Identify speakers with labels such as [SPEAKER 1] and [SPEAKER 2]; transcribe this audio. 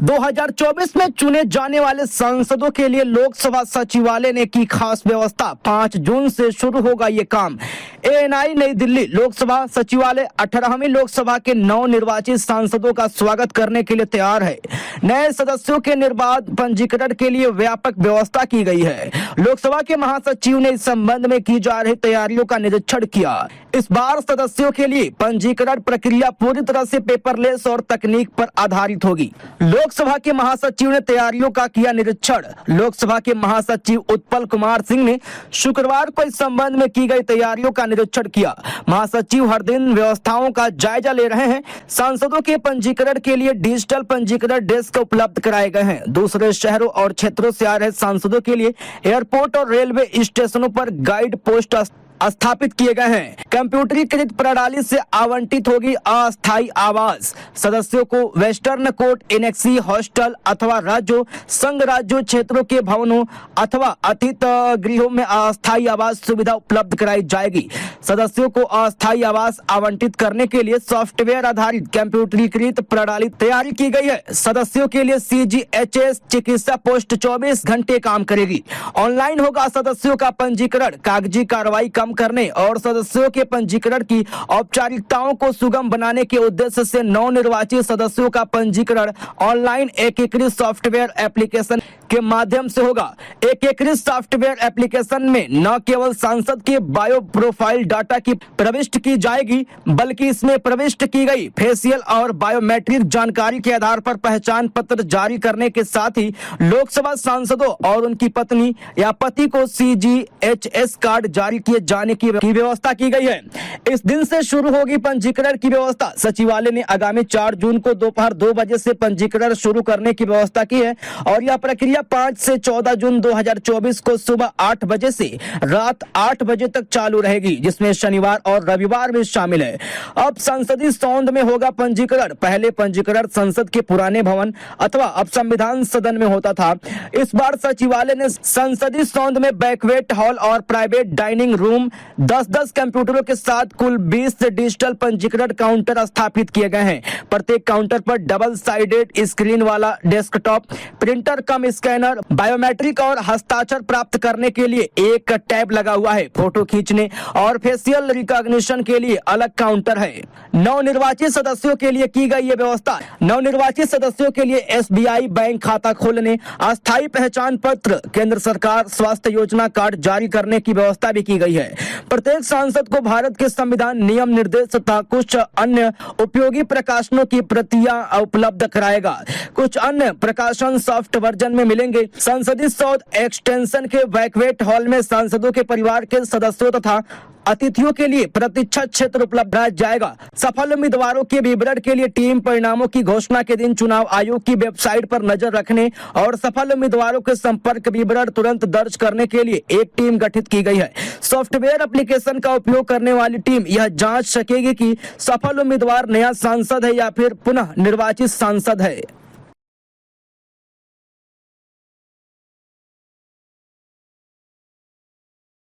[SPEAKER 1] 2024 में चुने जाने वाले सांसदों के लिए लोकसभा सचिवालय ने की खास व्यवस्था। 5 जून से शुरू होगा ये काम। एएनआई नई दिल्ली लोकसभा सचिवालय 18वीं लोकसभा के नवनिर्वाचित सांसदों का स्वागत करने के लिए तैयार है। नए सदस्यों के निर्बाध पंजीकरण के लिए व्यापक व्यवस्था की गई है। लोकसभा के महासचिव ने इस संबंध में की जा रही तैयारियों का निरीक्षण किया। इस बार सदस्यों के लिए पंजीकरण प्रक्रिया पूरी तरह से पेपरलेस और तकनीक पर आधारित होगी। लोकसभा के महासचिव ने तैयारियों का किया निरीक्षण। लोकसभा के महासचिव उत्पल कुमार सिंह ने शुक्रवार को इस संबंध में की गई तैयारियों का निरीक्षण किया। महासचिव हर दिन व्यवस्थाओं का जायजा ले रहे हैं। सांसदों के पंजीकरण के लिए डिजिटल पंजीकरण डेस्क उपलब्ध कराए गए हैं। दूसरे शहरों और क्षेत्रों से आ रहे सांसदों के लिए एयरपोर्ट और रेलवे स्टेशनों पर गाइड पोस्ट स्थापित किए गए हैं। कंप्यूटरीकृत प्रणाली से आवंटित होगी अस्थायी आवास। सदस्यों को वेस्टर्न कोर्ट, एनेक्सी, हॉस्टल अथवा राज्यों, संघ राज्यों, क्षेत्रों के भवनों अथवा अतिथि गृहों में अस्थायी आवास सुविधा उपलब्ध कराई जाएगी। सदस्यों को अस्थायी आवास आवंटित करने के लिए सॉफ्टवेयर आधारित कंप्यूटरीकृत प्रणाली तैयारी की गई है। सदस्यों के लिए CGHS चिकित्सा पोस्ट 24 घंटे काम करेगी। ऑनलाइन होगा सदस्यों का पंजीकरण। कागजी कार्रवाई कम करने और सदस्यों के पंजीकरण की औपचारिकताओं को सुगम बनाने के उद्देश्य से नवनिर्वाचित सदस्यों का पंजीकरण ऑनलाइन एकीकृत सॉफ्टवेयर एप्लीकेशन के माध्यम से होगा। एकीकृत सॉफ्टवेयर एप्लीकेशन में न केवल सांसद के बायो प्रोफाइल डाटा की प्रविष्ट की जाएगी, बल्कि इसमें प्रविष्ट की गई फेशियल और बायोमेट्रिक जानकारी के आधार पर पहचान पत्र जारी करने के साथ ही लोकसभा सांसदों और उनकी पत्नी या पति को CGHS कार्ड जारी किए जाने की व्यवस्था की गई है। इस दिन से शुरू होगी पंजीकरण की व्यवस्था। सचिवालय ने आगामी 4 जून को दोपहर 2 बजे से पंजीकरण शुरू करने की व्यवस्था की है और यह प्रक्रिया 5 से 14 जून 2024 को सुबह 8 बजे से रात 8 बजे तक चालू रहेगी, जिसमें शनिवार और रविवार भी शामिल है। अब संसदीय सौध में होगा पंजीकरण। पहले पंजीकरण संसद के पुराने भवन अथवा अब संविधान सदन में होता था। इस बार सचिवालय ने संसदीय सौध में बैंक्वेट हॉल और प्राइवेट डाइनिंग रूम 10-10 कंप्यूटरों के साथ कुल 20 डिजिटल पंजीकरण काउंटर स्थापित किए गए हैं। प्रत्येक काउंटर पर डबल साइडेड स्क्रीन वाला डेस्कटॉप, प्रिंटर कम स्कैनर, बायोमेट्रिक और हस्ताक्षर प्राप्त करने के लिए एक टैब लगा हुआ है। फोटो खींचने और फेशियल रिकॉग्निशन के लिए अलग काउंटर है। नवनिर्वाचित सदस्यों के लिए की गई ये व्यवस्था। नवनिर्वाचित सदस्यों के लिए SBI बैंक खाता खोलने, अस्थायी पहचान पत्र, केंद्र सरकार स्वास्थ्य योजना कार्ड जारी करने की व्यवस्था भी की गई है। प्रत्येक सांसद को भारत के संविधान, नियम, निर्देश तथा कुछ अन्य उपयोगी प्रकाशनों की प्रतियां उपलब्ध कराएगा। कुछ अन्य प्रकाशन सॉफ्ट वर्जन में मिलेंगे। संसदीय सौध एक्सटेंशन के बैंक्वेट हॉल में सांसदों के परिवार के सदस्यों तथा अतिथियों के लिए प्रतीक्षा क्षेत्र उपलब्ध कराया जाएगा। सफल उम्मीदवारों के विवरण के लिए टीम परिणामों की घोषणा के दिन चुनाव आयोग की वेबसाइट पर नजर रखने और सफल उम्मीदवारों के संपर्क विवरण तुरंत दर्ज करने के लिए एक टीम गठित की गई है। सॉफ्टवेयर एप्लीकेशन का उपयोग करने वाली टीम यह जांच सकेगी कि सफल उम्मीदवार नया सांसद है या फिर पुनः निर्वाचित सांसद है।